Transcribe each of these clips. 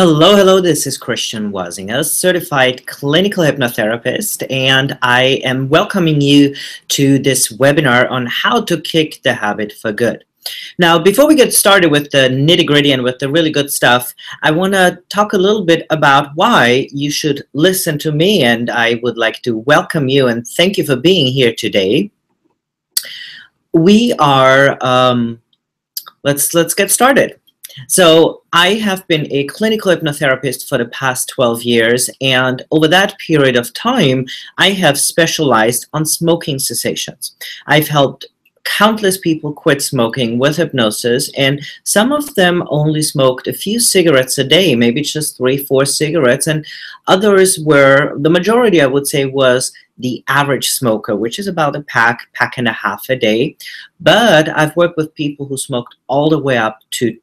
Hello, this is Christian Wazinger, certified clinical hypnotherapist, and I am welcoming you to this webinar on how to kick the habit for good. Now, before we get started with the nitty-gritty and with the really good stuff, I want to talk a little bit about why you should listen to me, and I would like to welcome you and thank you for being here today. We are, let's get started. So I have been a clinical hypnotherapist for the past 12 years, and over that period of time, I have specialized on smoking cessations. I've helped countless people quit smoking with hypnosis, and some of them only smoked a few cigarettes a day, maybe just 3-4 cigarettes, and others were, the majority I would say, was the average smoker, which is about a pack and a half a day. But I've worked with people who smoked all the way up to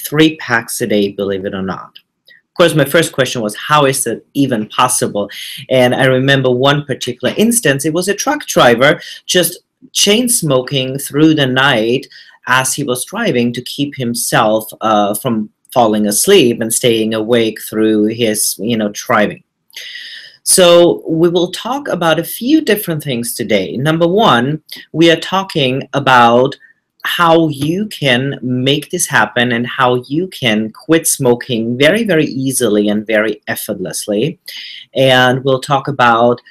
3 packs a day, believe it or not. Of course, my first question was, how is it even possible? And I remember one particular instance. It was a truck driver just chain smoking through the night as he was driving to keep himself from falling asleep and staying awake through his, driving. So we will talk about a few different things today. Number one, we are talking about how you can make this happen and how you can quit smoking very, very easily and very effortlessly. And we'll talk about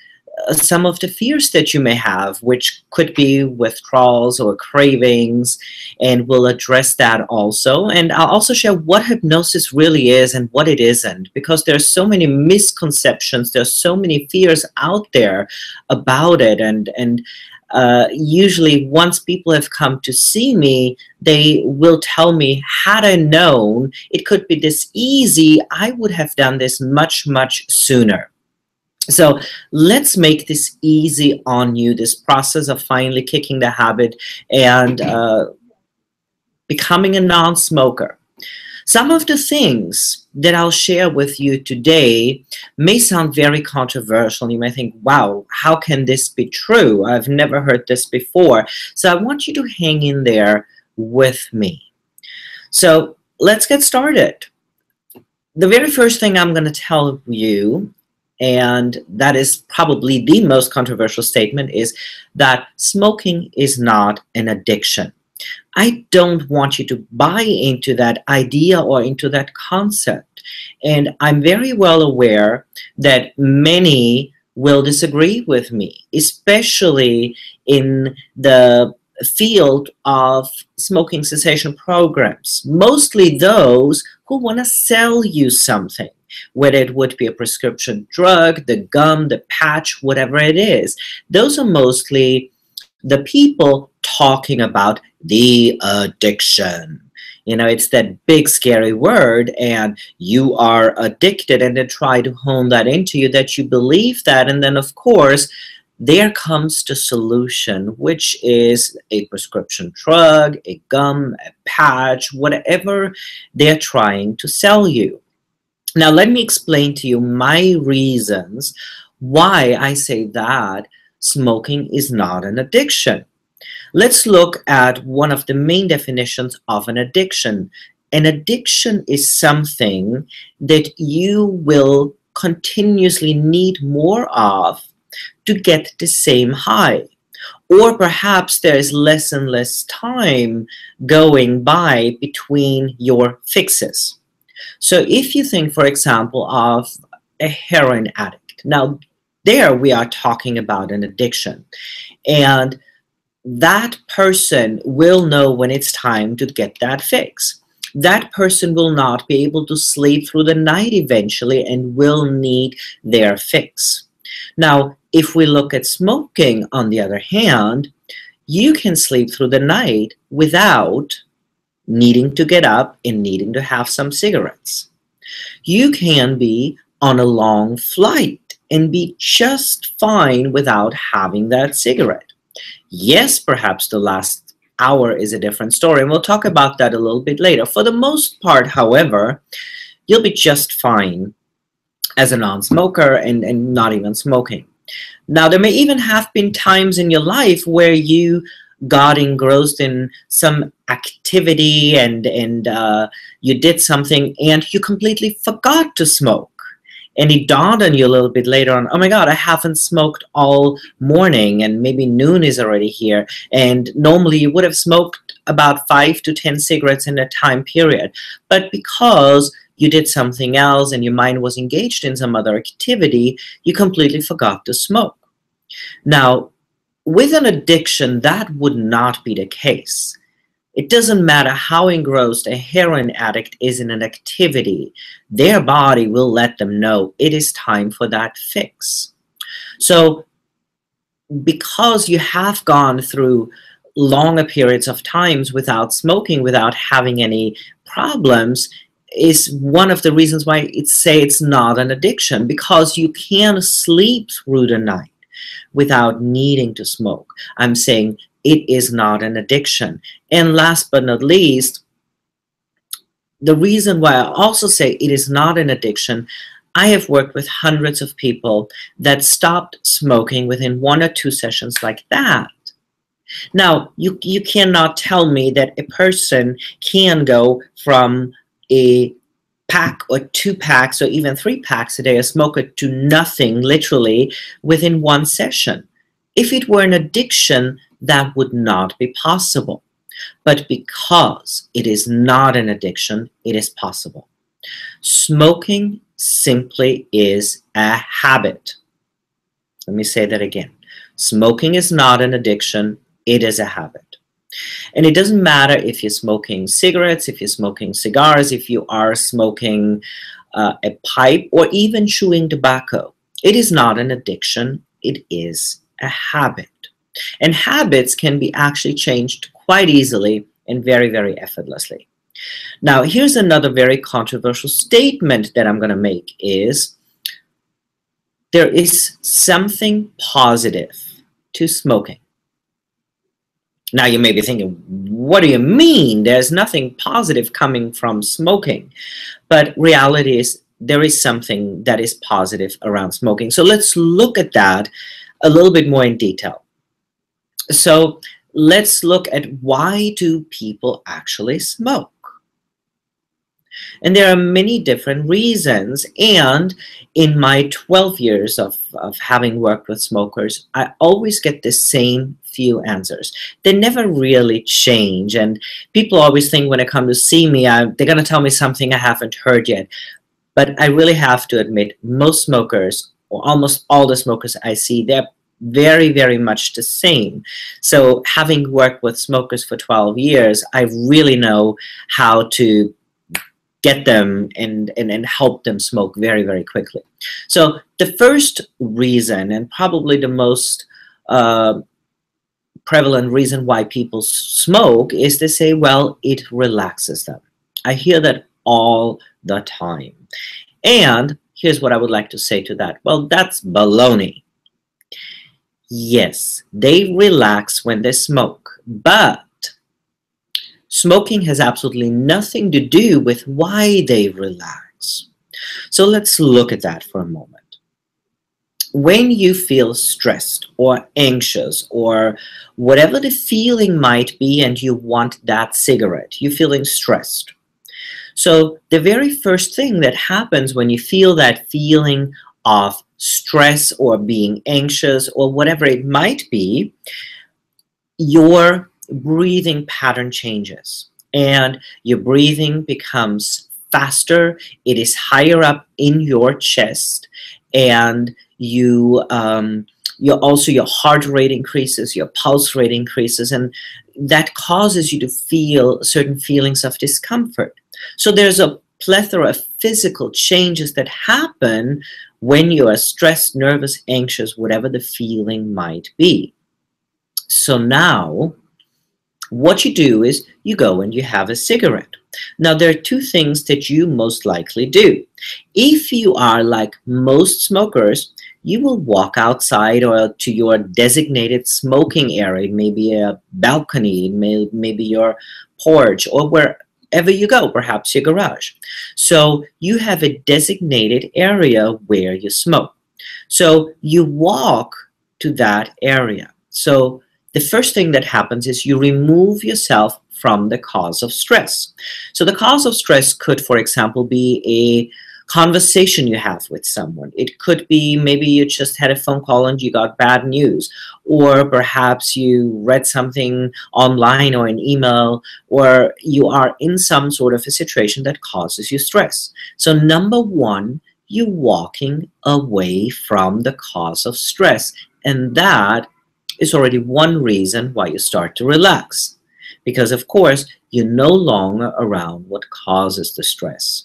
some of the fears that you may have, which could be withdrawals or cravings, and we'll address that also. And I'll also share what hypnosis really is and what it isn't, because there's so many misconceptions, there's so many fears out there about it, and usually once people have come to see me, they will tell me, had I known it could be this easy, I would have done this much, much sooner. So let's make this easy on you, this process of finally kicking the habit and becoming a non-smoker. Some of the things that I'll share with you today may sound very controversial. You might think, wow, how can this be true? I've never heard this before. So I want you to hang in there with me. So let's get started. The very first thing I'm going to tell you, and that is probably the most controversial statement, is that smoking is not an addiction. I don't want you to buy into that idea or into that concept. And I'm very well aware that many will disagree with me, especially in the field of smoking cessation programs. Mostly those who want to sell you something, whether it would be a prescription drug, the gum, the patch, whatever it is. Those are mostly the people talking about the addiction. It's that big scary word, and you are addicted, and they try to hone that into you, that you believe that, and then of course there comes the solution, which is a prescription drug, a gum, a patch, whatever they're trying to sell you. Now let me explain to you my reasons why I say that smoking is not an addiction. Let's look at one of the main definitions of an addiction. An addiction is something that you will continuously need more of to get the same high. Or perhaps there is less and less time going by between your fixes. So if you think, for example, of a heroin addict. Now, there we are talking about an addiction. And that person will know when it's time to get that fix. That person will not be able to sleep through the night eventually and will need their fix. Now, if we look at smoking, on the other hand, you can sleep through the night without needing to get up and needing to have some cigarettes. You can be on a long flight and be just fine without having that cigarette. Yes, perhaps the last hour is a different story, and we'll talk about that a little bit later. For the most part, however, you'll be just fine as a non-smoker and not even smoking. Now, there may even have been times in your life where you got engrossed in some activity and you did something and you completely forgot to smoke. And it dawned on you a little bit later on, oh my God, I haven't smoked all morning and maybe noon is already here. And normally you would have smoked about 5 to 10 cigarettes in a time period. But because you did something else and your mind was engaged in some other activity, you completely forgot to smoke. Now, with an addiction, that would not be the case. It doesn't matter how engrossed a heroin addict is in an activity, their body will let them know it is time for that fix. So because you have gone through longer periods of times without smoking, without having any problems, is one of the reasons why it's not an addiction, because you can sleep through the night without needing to smoke. I'm saying it is not an addiction. And last but not least, the reason why I also say it is not an addiction, I have worked with hundreds of people that stopped smoking within 1 or 2 sessions like that. Now, you cannot tell me that a person can go from a pack or 2 packs or even 3 packs a day, a smoker, to nothing literally within 1 session. If it were an addiction, that would not be possible. But because it is not an addiction, it is possible. Smoking simply is a habit. Let me say that again. Smoking is not an addiction, it is a habit. And it doesn't matter if you're smoking cigarettes, if you're smoking cigars, if you are smoking a pipe, or even chewing tobacco. It is not an addiction, it is a habit. And habits can be actually changed quite easily and very, very effortlessly. Now, here's another very controversial statement that I'm going to make is there is something positive to smoking. Now, you may be thinking, what do you mean? There's nothing positive coming from smoking. But reality is there is something that is positive around smoking. So let's look at that a little bit more in detail. So let's look at why do people actually smoke? And there are many different reasons. And in my 12 years of having worked with smokers, I always get the same few answers. They never really change. And people always think when they come to see me, they're going to tell me something I haven't heard yet. But I really have to admit, most smokers, or almost all the smokers I see, they're very, very much the same. So having worked with smokers for 12 years, I really know how to get them and help them smoke very, very quickly. So the first reason, and probably the most prevalent reason why people smoke, is to say, well, it relaxes them. I hear that all the time. And here's what I would like to say to that. Well, that's baloney. Yes, they relax when they smoke, but smoking has absolutely nothing to do with why they relax. So let's look at that for a moment. When you feel stressed or anxious or whatever the feeling might be and you want that cigarette, you're feeling stressed. So the very first thing that happens when you feel that feeling of stress or being anxious or whatever it might be, your breathing pattern changes and your breathing becomes faster. It is higher up in your chest, and your heart rate increases, your pulse rate increases, and that causes you to feel certain feelings of discomfort. So there's a plethora of physical changes that happen when you are stressed, nervous, anxious, whatever the feeling might be. So now what you do is you go and you have a cigarette. Now, there are 2 things that you most likely do. If you are like most smokers, you will walk outside or to your designated smoking area, maybe a balcony, maybe your porch, or wherever you go, perhaps your garage. So you have a designated area where you smoke. So you walk to that area. So the first thing that happens is you remove yourself from the cause of stress. So the cause of stress could, for example, be a conversation you have with someone. It could be maybe you just had a phone call and you got bad news, or perhaps you read something online or an email, or you are in some sort of a situation that causes you stress. So number one, you're walking away from the cause of stress, and that is already one reason why you start to relax, because of course you're no longer around what causes the stress.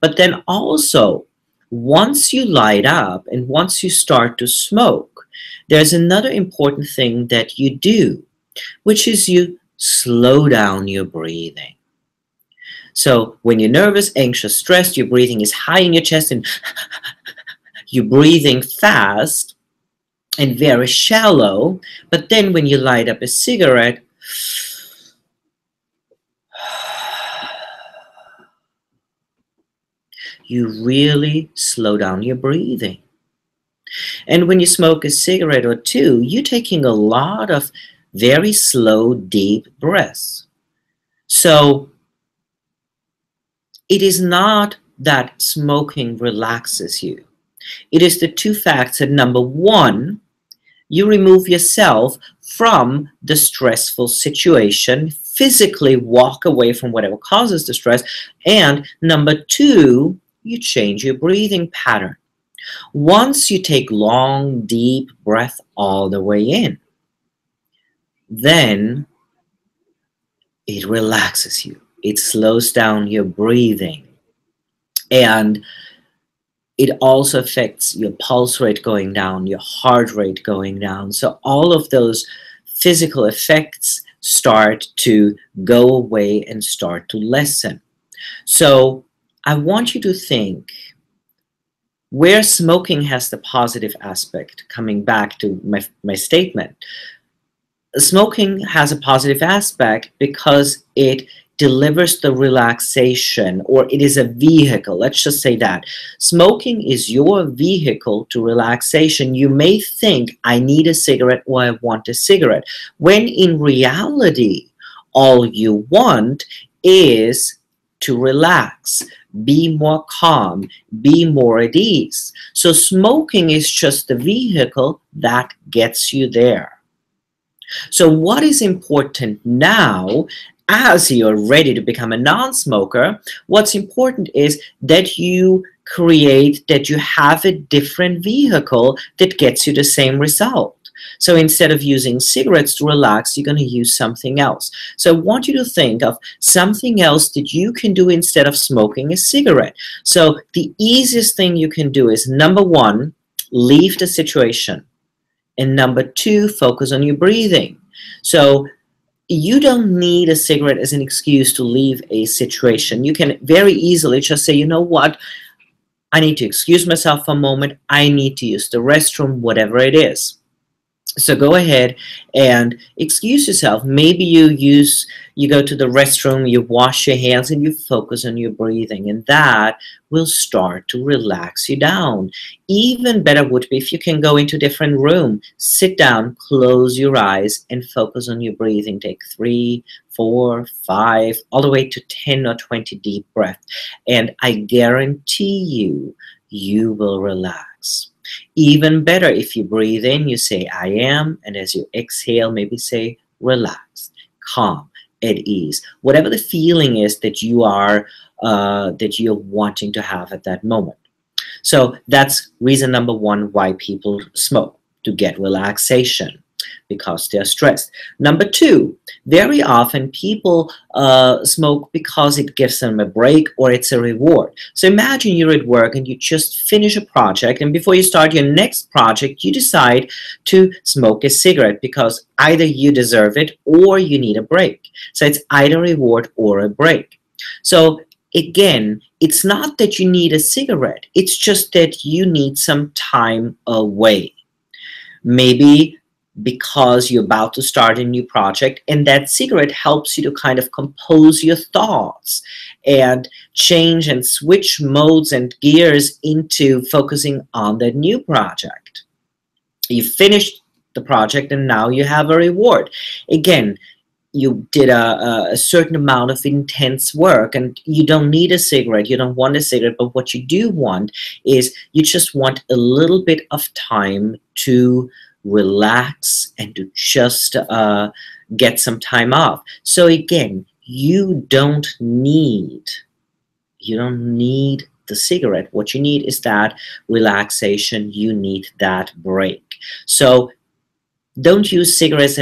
But then also, once you light up and once you start to smoke, there's another important thing that you do, which is you slow down your breathing. So when you're nervous, anxious, stressed, your breathing is high in your chest and you're breathing fast and very shallow. But then when you light up a cigarette, you really slow down your breathing. And when you smoke a cigarette or two, you're taking a lot of very slow, deep breaths. So it is not that smoking relaxes you. It is the two facts that number one, you remove yourself from the stressful situation, physically walk away from whatever causes the stress, and number two, you change your breathing pattern. Once you take long, deep breath all the way in, then it relaxes you. It slows down your breathing. And it also affects your pulse rate going down, your heart rate going down. So all of those physical effects start to go away and start to lessen. So I want you to think where smoking has the positive aspect, coming back to my statement. Smoking has a positive aspect because it delivers the relaxation, or it is a vehicle. Let's just say that. Smoking is your vehicle to relaxation. You may think, I need a cigarette or I want a cigarette, when in reality, all you want is to relax, be more calm, be more at ease. So smoking is just the vehicle that gets you there. So what is important now, as you're ready to become a non-smoker, what's important is that you create, that you have a different vehicle that gets you the same result. So instead of using cigarettes to relax, you're going to use something else. So I want you to think of something else that you can do instead of smoking a cigarette. So the easiest thing you can do is, number one, leave the situation. And number two, focus on your breathing. So you don't need a cigarette as an excuse to leave a situation. You can very easily just say, you know what, I need to excuse myself for a moment. I need to use the restroom, whatever it is. So go ahead and excuse yourself. Maybe you go to the restroom, you wash your hands, and you focus on your breathing, and that will start to relax you down. Even better would be if you can go into a different room, sit down, close your eyes, and focus on your breathing. Take 3, 4, 5, all the way to 10 or 20 deep breaths, and I guarantee you, you will relax. Even better, if you breathe in, you say, I am, and as you exhale, maybe say, relaxed, calm, at ease. Whatever the feeling is that you're wanting to have at that moment. So that's reason number one why people smoke, to get relaxation, because they're stressed. Number two, very often people smoke because it gives them a break or it's a reward. So imagine you're at work and you just finish a project, and before you start your next project, you decide to smoke a cigarette because either you deserve it or you need a break. So it's either a reward or a break. So again, it's not that you need a cigarette, it's just that you need some time away. Maybe because you're about to start a new project, and that cigarette helps you to kind of compose your thoughts and change and switch modes and gears into focusing on that new project. You finished the project, and now you have a reward. Again, you did a certain amount of intense work, and you don't need a cigarette, you don't want a cigarette, but what you do want is you just want a little bit of time to relax and to just get some time off. So again, you don't need the cigarette. What you need is that relaxation. You need that break. So don't use cigarettes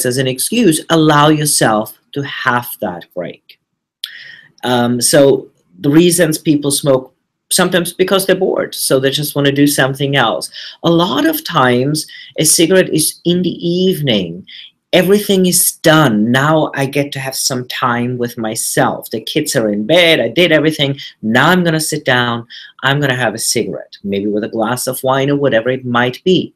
as an excuse. Allow yourself to have that break. So the reasons people smoke, sometimes because they're bored, so they just want to do something else. A lot of times a cigarette is in the evening. Everything is done. Now I get to have some time with myself. The kids are in bed. I did everything. Now I'm going to sit down. I'm going to have a cigarette, maybe with a glass of wine or whatever it might be.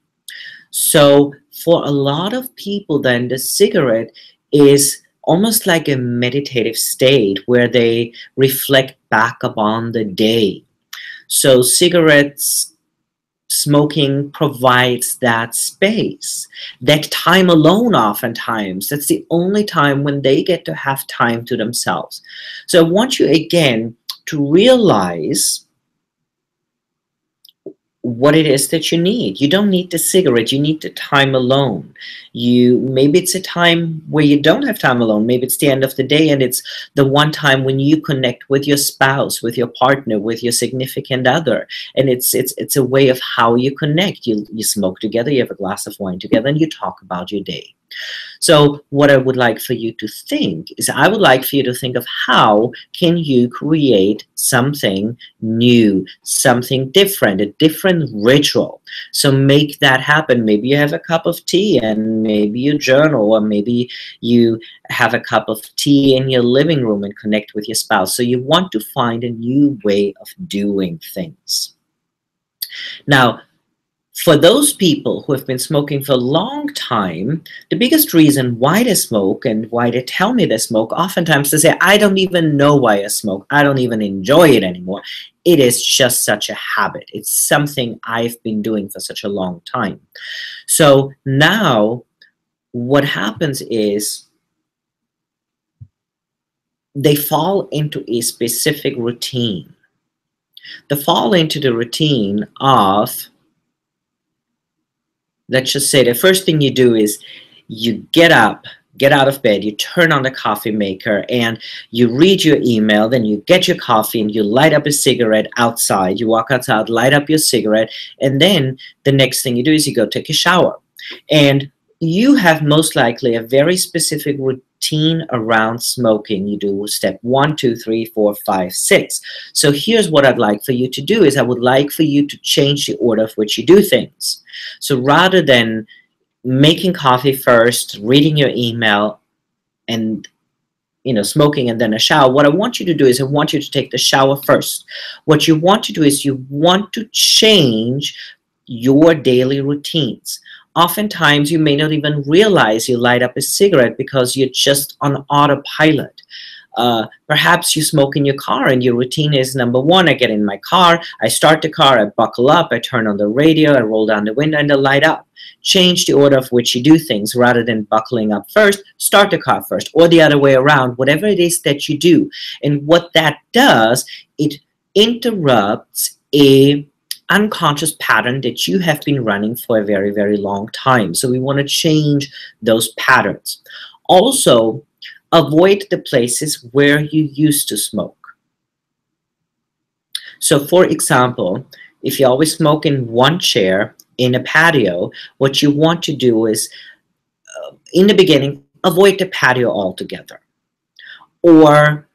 So for a lot of people, then the cigarette is almost like a meditative state where they reflect back upon the day. So cigarettes smoking provides that space, that time alone. Oftentimes that's the only time when they get to have time to themselves. So I want you again to realize what it is that you need. You don't need the cigarette, you need the time alone. Maybe it's a time where you don't have time alone. Maybe it's the end of the day and it's the one time when you connect with your spouse, with your partner, with your significant other, and it's a way of how you connect. You smoke together, you have a glass of wine together, and you talk about your day. So what I would like for you to think is, I would like for you to think of how can you create something new, something different, a different ritual. So make that happen. Maybe you have a cup of tea and maybe you journal, or maybe you have a cup of tea in your living room and connect with your spouse. So you want to find a new way of doing things. Now, for those people who have been smoking for a long time, the biggest reason why they smoke and why they tell me they smoke, oftentimes they say, I don't even know why I smoke. I don't even enjoy it anymore. It is just such a habit. It's something I've been doing for such a long time. So now what happens is they fall into a specific routine. They fall into the routine of, let's just say the first thing you do is you get up, get out of bed, you turn on the coffee maker and you read your email, then you get your coffee and you light up a cigarette outside. You walk outside, light up your cigarette, and then the next thing you do is you go take a shower. And you have most likely a very specific routine around smoking. You do step 1, 2, 3, 4, 5, 6. So here's what I'd like for you to do is I would like for you to change the order of which you do things. So rather than making coffee first, reading your email, and smoking and then a shower, what I want you to do is I want you to take the shower first. What you want to do is you want to change your daily routines. Oftentimes you may not even realize you light up a cigarette because you're just on autopilot. Perhaps you smoke in your car and your routine is, number one, I get in my car, I start the car, I buckle up, I turn on the radio, I roll down the window and I light up. Change the order of which you do things. Rather than buckling up first, start the car first, or the other way around, whatever it is that you do. And what that does, it interrupts a unconscious pattern that you have been running for a very, very long time. So we want to change those patterns. Also, avoid the places where you used to smoke. So for example, if you always smoke in one chair in a patio, what you want to do is, in the beginning, avoid the patio altogether. Or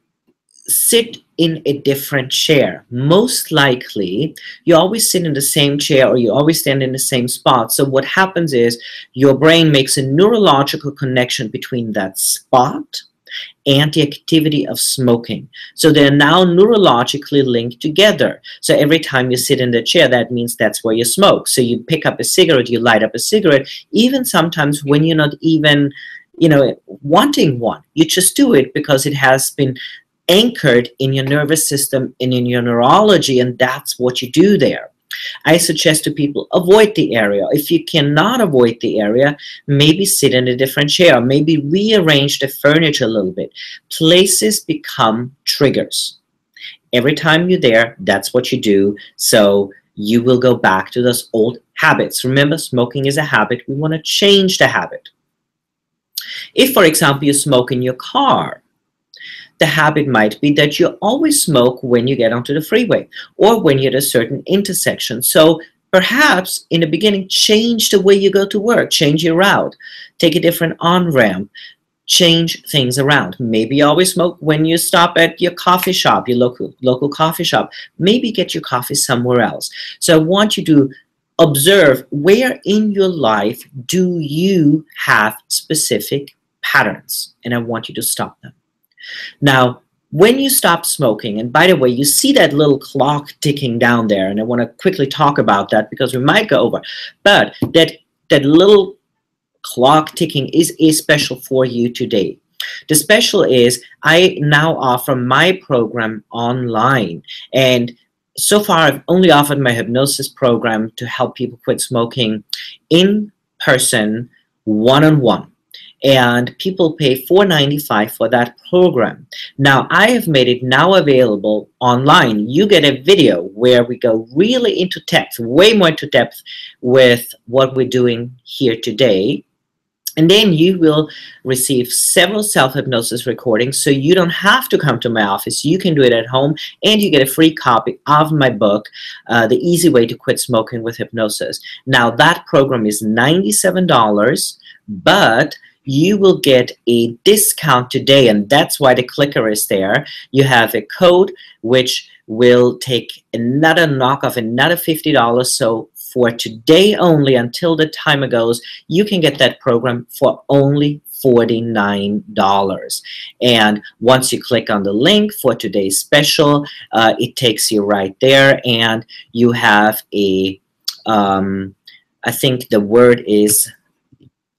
sit in a different chair. Most likely, you always sit in the same chair or you always stand in the same spot. So what happens is your brain makes a neurological connection between that spot and the activity of smoking. So they're now neurologically linked together. So every time you sit in the chair, that means that's where you smoke. So you pick up a cigarette, you light up a cigarette, even sometimes when you're not even, wanting one. You just do it because it has been anchored in your nervous system and in your neurology, and that's what you do there. I suggest to people, avoid the area. If you cannot avoid the area, maybe sit in a different chair, maybe rearrange the furniture a little bit. Places become triggers. Every time you're there, that's what you do. So you will go back to those old habits. Remember, smoking is a habit. We want to change the habit. If, for example, you smoke in your car, the habit might be that you always smoke when you get onto the freeway or when you're at a certain intersection. So perhaps in the beginning, change the way you go to work, change your route, take a different on-ramp, change things around. Maybe you always smoke when you stop at your coffee shop, your local coffee shop. Maybe get your coffee somewhere else. So I want you to observe, where in your life do you have specific patterns, and I want you to stop them. Now, when you stop smoking, and by the way, you see that little clock ticking down there, and I want to quickly talk about that because we might go over, but that little clock ticking is special for you today. The special is I now offer my program online, and so far I've only offered my hypnosis program to help people quit smoking in person, one-on-one. And people pay $4.95 for that program. Now, I have made it now available online. You get a video where we go really into depth, way more into depth with what we're doing here today. And then you will receive several self-hypnosis recordings, so you don't have to come to my office. You can do it at home, and you get a free copy of my book, The Easy Way to Quit Smoking with Hypnosis. Now, that program is $97, but you will get a discount today, and that's why the clicker is there. You have a code which will take another knock off, another $50. So for today only, until the timer goes, you can get that program for only $49. And once you click on the link for today's special, it takes you right there, and you have a, I think the word is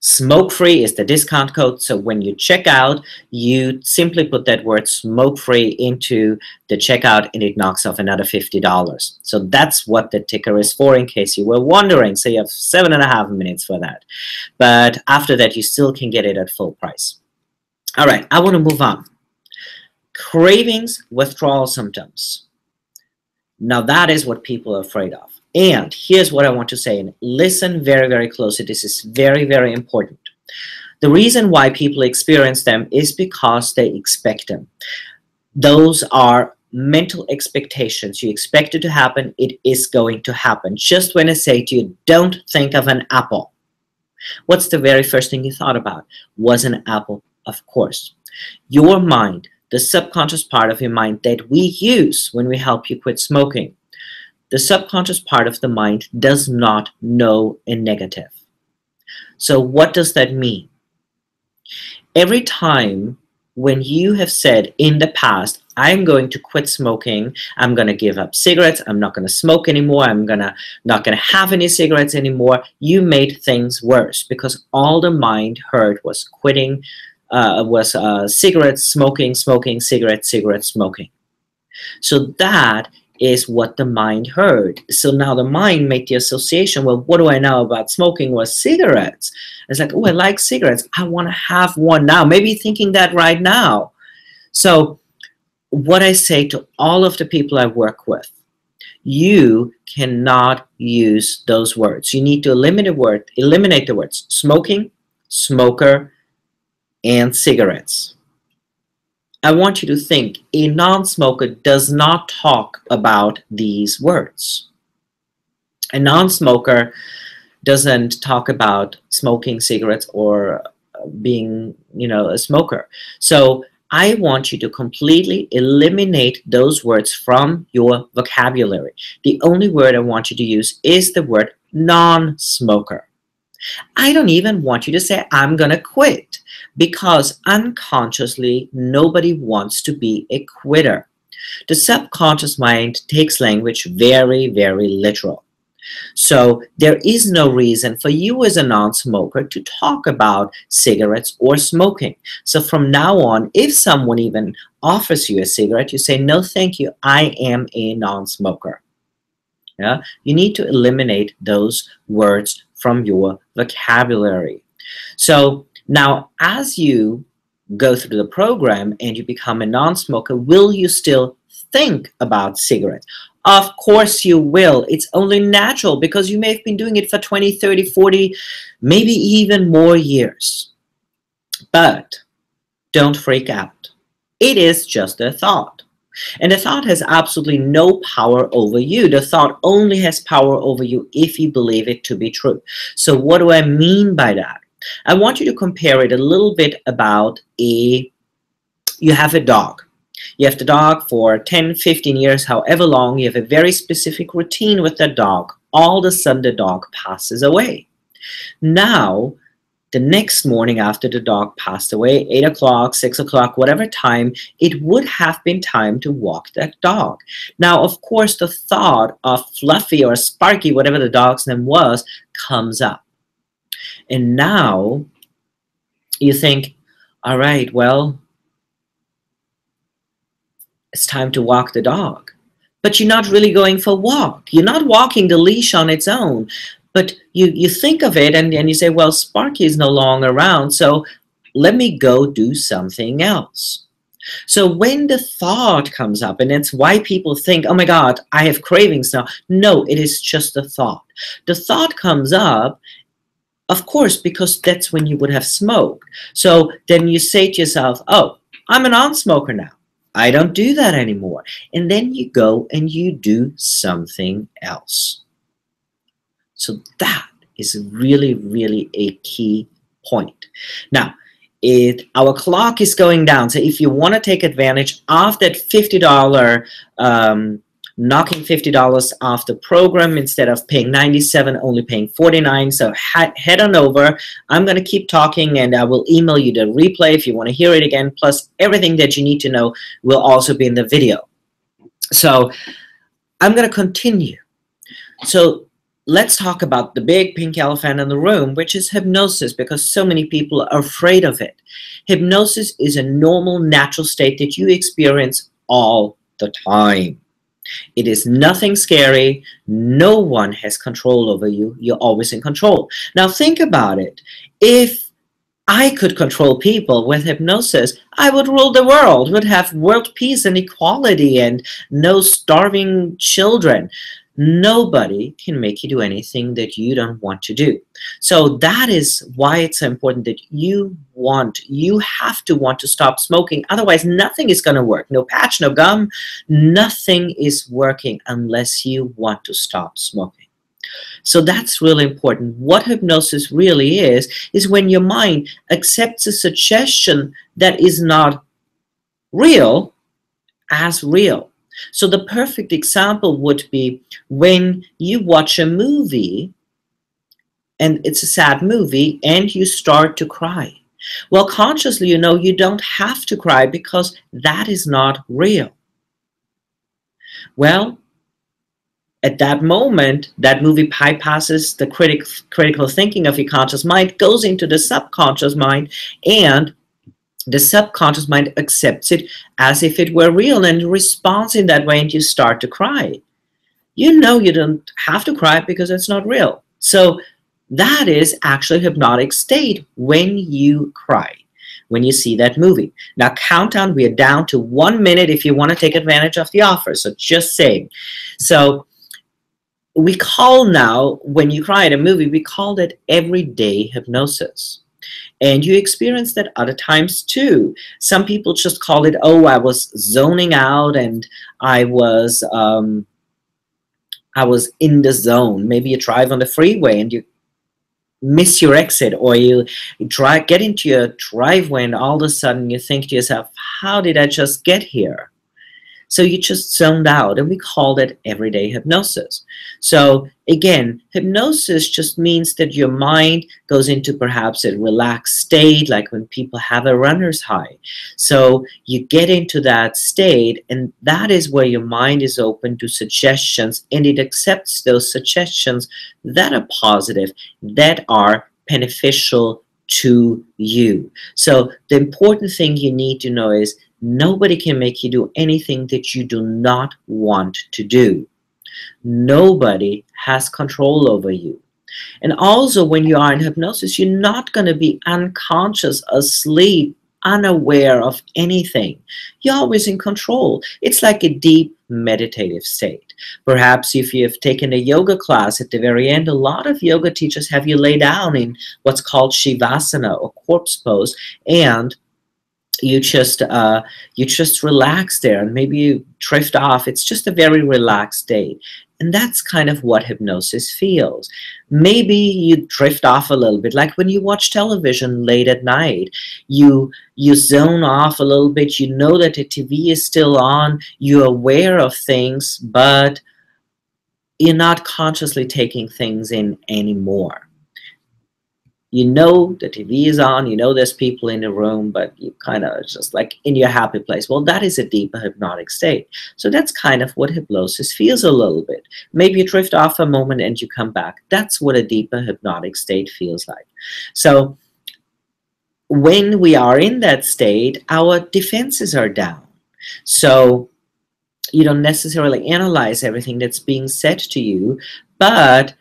smoke-free is the discount code. So when you check out, you simply put that word smoke-free into the checkout, and it knocks off another $50. So that's what the ticker is for, in case you were wondering. So you have 7.5 minutes for that. But after that, you still can get it at full price. All right, I want to move on. Cravings, withdrawal symptoms. Now that is what people are afraid of. And here's what I want to say, and listen very, very closely. This is very, very important. The reason why people experience them is because they expect them. Those are mental expectations. You expect it to happen, it is going to happen. Just when I say to you, don't think of an apple. What's the very first thing you thought about? Was an apple, of course. Your mind, the subconscious part of your mind that we use when we help you quit smoking, the subconscious part of the mind does not know a negative. So what does that mean? Every time when you have said in the past, I'm going to quit smoking, I'm going to give up cigarettes, I'm not going to smoke anymore, I'm not going to have any cigarettes anymore, you made things worse, because all the mind heard was quitting, cigarettes, smoking, cigarettes, smoking. So that is what the mind heard. So now the mind made the association, well, what do I know about smoking was cigarettes? It's like, oh, I like cigarettes, I want to have one now. Maybe thinking that right now. So what I say to all of the people I work with, you cannot use those words. You need to eliminate the words smoking, smoker, and cigarettes. I want you to think, a non-smoker does not talk about these words. A non-smoker doesn't talk about smoking cigarettes or being, a smoker. So I want you to completely eliminate those words from your vocabulary. The only word I want you to use is the word non-smoker. I don't even want you to say, I'm going to quit, because unconsciously, nobody wants to be a quitter. The subconscious mind takes language very, very literal. So there is no reason for you as a non-smoker to talk about cigarettes or smoking. So from now on, if someone even offers you a cigarette, you say, no, thank you, I am a non-smoker. Yeah, you need to eliminate those words from your vocabulary. So now, as you go through the program and you become a non-smoker, will you still think about cigarettes? Of course you will. It's only natural because you may have been doing it for 20, 30, 40, maybe even more years. But don't freak out. It is just a thought. And the thought has absolutely no power over you. The thought only has power over you if you believe it to be true. So what do I mean by that? I want you to compare it a little bit about you have a dog. You have the dog for 10, 15 years, however long. You have a very specific routine with the dog. All of a sudden, the dog passes away. Now, the next morning after the dog passed away, 8 o'clock, 6 o'clock, whatever time, it would have been time to walk that dog. Now, of course, the thought of Fluffy or Sparky, whatever the dog's name was, comes up. And now you think, all right, well, it's time to walk the dog. But you're not really going for a walk. You're not walking the leash on its own. But you think of it and you say, well, Sparky is no longer around, so let me go do something else. So when the thought comes up, and it's why people think, oh my God, I have cravings now. No, it is just a thought. The thought comes up, of course, because that's when you would have smoked. So then you say to yourself, oh, I'm a non-smoker now. I don't do that anymore. And then you go and you do something else. So that is really, really a key point. Now, our clock is going down. So if you want to take advantage of that $50, knocking $50 off the program instead of paying $97, only paying $49. So head on over. I'm going to keep talking and I will email you the replay if you want to hear it again. Plus everything that you need to know will also be in the video. So I'm going to continue. So let's talk about the big pink elephant in the room, which is hypnosis, because so many people are afraid of it. Hypnosis is a normal, natural state that you experience all the time. It is nothing scary. No one has control over you. You're always in control. Now think about it. If I could control people with hypnosis, I would rule the world, would have world peace and equality and no starving children. Nobody can make you do anything that you don't want to do. So that is why it's so important that you have to want to stop smoking. Otherwise, nothing is going to work. No patch, no gum, nothing is working unless you want to stop smoking. So that's really important. What hypnosis really is when your mind accepts a suggestion that is not real as real. So the perfect example would be when you watch a movie and it's a sad movie and you start to cry. Well, consciously, you know you don't have to cry because that is not real. Well, at that moment, that movie bypasses the critical thinking of your conscious mind, goes into the subconscious mind, and the subconscious mind accepts it as if it were real and responds in that way, and you start to cry. You know you don't have to cry because it's not real. So that is actually a hypnotic state when you cry, when you see that movie. Now countdown, we are down to 1 minute if you want to take advantage of the offer. So just saying. So we call now, when you cry at a movie, we call that everyday hypnosis. And you experience that other times too. Some people just call it, oh, I was zoning out and I was in the zone. Maybe you drive on the freeway and you miss your exit, or you get into your driveway and all of a sudden you think to yourself, how did I just get here? So you just zoned out, and we call that everyday hypnosis. So again, hypnosis just means that your mind goes into perhaps a relaxed state, like when people have a runner's high. So you get into that state, and that is where your mind is open to suggestions, and it accepts those suggestions that are positive, that are beneficial to you. So the important thing you need to know is nobody can make you do anything that you do not want to do. Nobody has control over you. And also, when you are in hypnosis, you're not going to be unconscious, asleep, unaware of anything. You're always in control. It's like a deep meditative state. Perhaps if you have taken a yoga class at the very end, a lot of yoga teachers have you lay down in what's called Shavasana or corpse pose, and you just relax there, and maybe you drift off. It's just a very relaxed state, and that's kind of what hypnosis feels. Maybe you drift off a little bit, like when you watch television late at night. You zone off a little bit. You know that the TV is still on, you're aware of things, but you're not consciously taking things in anymore. You know the TV is on, you know there's people in the room, but you kind of just like in your happy place. Well, that is a deeper hypnotic state. So that's kind of what hypnosis feels a little bit. Maybe you drift off a moment and you come back. That's what a deeper hypnotic state feels like. So when we are in that state, our defenses are down. So you don't necessarily analyze everything that's being said to you, but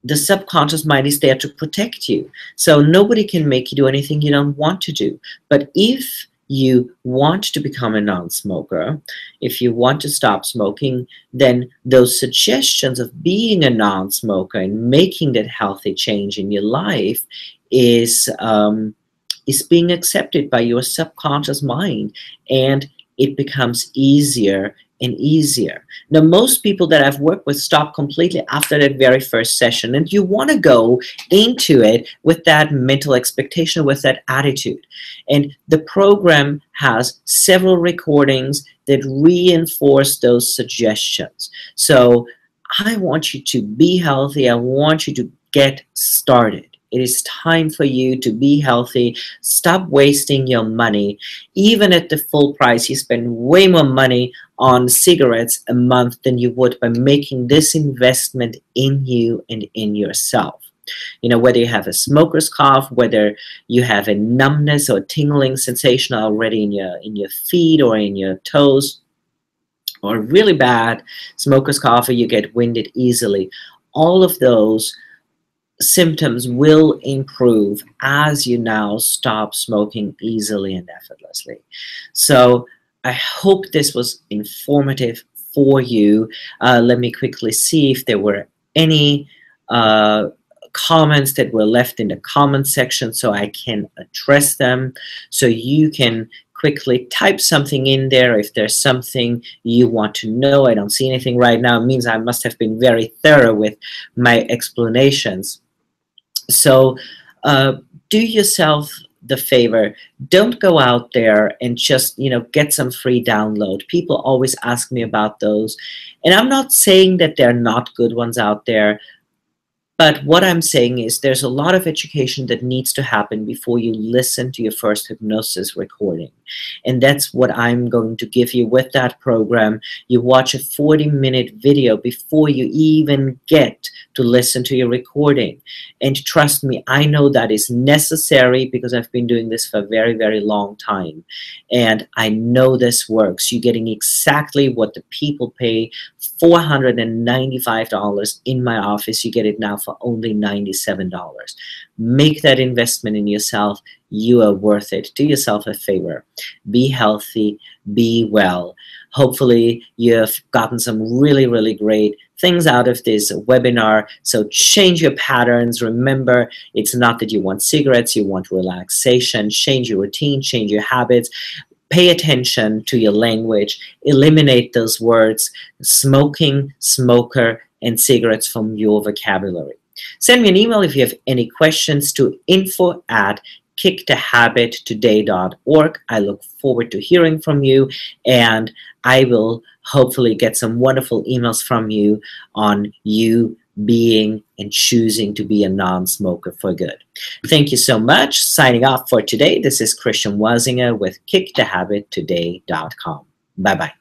the subconscious mind is there to protect you. So nobody can make you do anything you don't want to do. But if you want to become a non-smoker, if you want to stop smoking, then those suggestions of being a non-smoker and making that healthy change in your life is being accepted by your subconscious mind, and it becomes easier and easier. Now, most people that I've worked with stop completely after that very first session, and you want to go into it with that mental expectation, with that attitude. And the program has several recordings that reinforce those suggestions. So I want you to be healthy. I want you to get started. It is time for you to be healthy. Stop wasting your money. Even at the full price, you spend way more money on cigarettes a month than you would by making this investment in you and in yourself. You know, whether you have a smoker's cough, whether you have a numbness or tingling sensation already in your feet or in your toes, or really bad smoker's cough, or you get winded easily, all of those symptoms will improve as you now stop smoking easily and effortlessly. So I hope this was informative for you. Let me quickly see if there were any comments that were left in the comment section so I can address them. So you can quickly type something in there if there's something you want to know. I don't see anything right now. It means I must have been very thorough with my explanations. So do yourself the favor. Don't go out there and just, get some free download. People always ask me about those. And I'm not saying that there are not good ones out there. But what I'm saying is there's a lot of education that needs to happen before you listen to your first hypnosis recording. And that's what I'm going to give you with that program. You watch a 40-minute video before you even get to listen to your recording. And trust me, I know that is necessary because I've been doing this for a very, very long time. And I know this works. You're getting exactly what the people pay, $495 in my office. You get it now for only $97. Make that investment in yourself. You are worth it. Do yourself a favor. Be healthy. Be well. Hopefully you've gotten some really, really great things out of this webinar. So change your patterns. Remember, it's not that you want cigarettes, you want relaxation. Change your routine, change your habits. Pay attention to your language. Eliminate those words, smoking, smoker, and cigarettes from your vocabulary. Send me an email if you have any questions to info@kickthehabittoday.org. I look forward to hearing from you, and I will hopefully get some wonderful emails from you on you being and choosing to be a non-smoker for good. Thank you so much. Signing off for today, this is Christian Wasinger with kickthehabittoday.com. Bye-bye.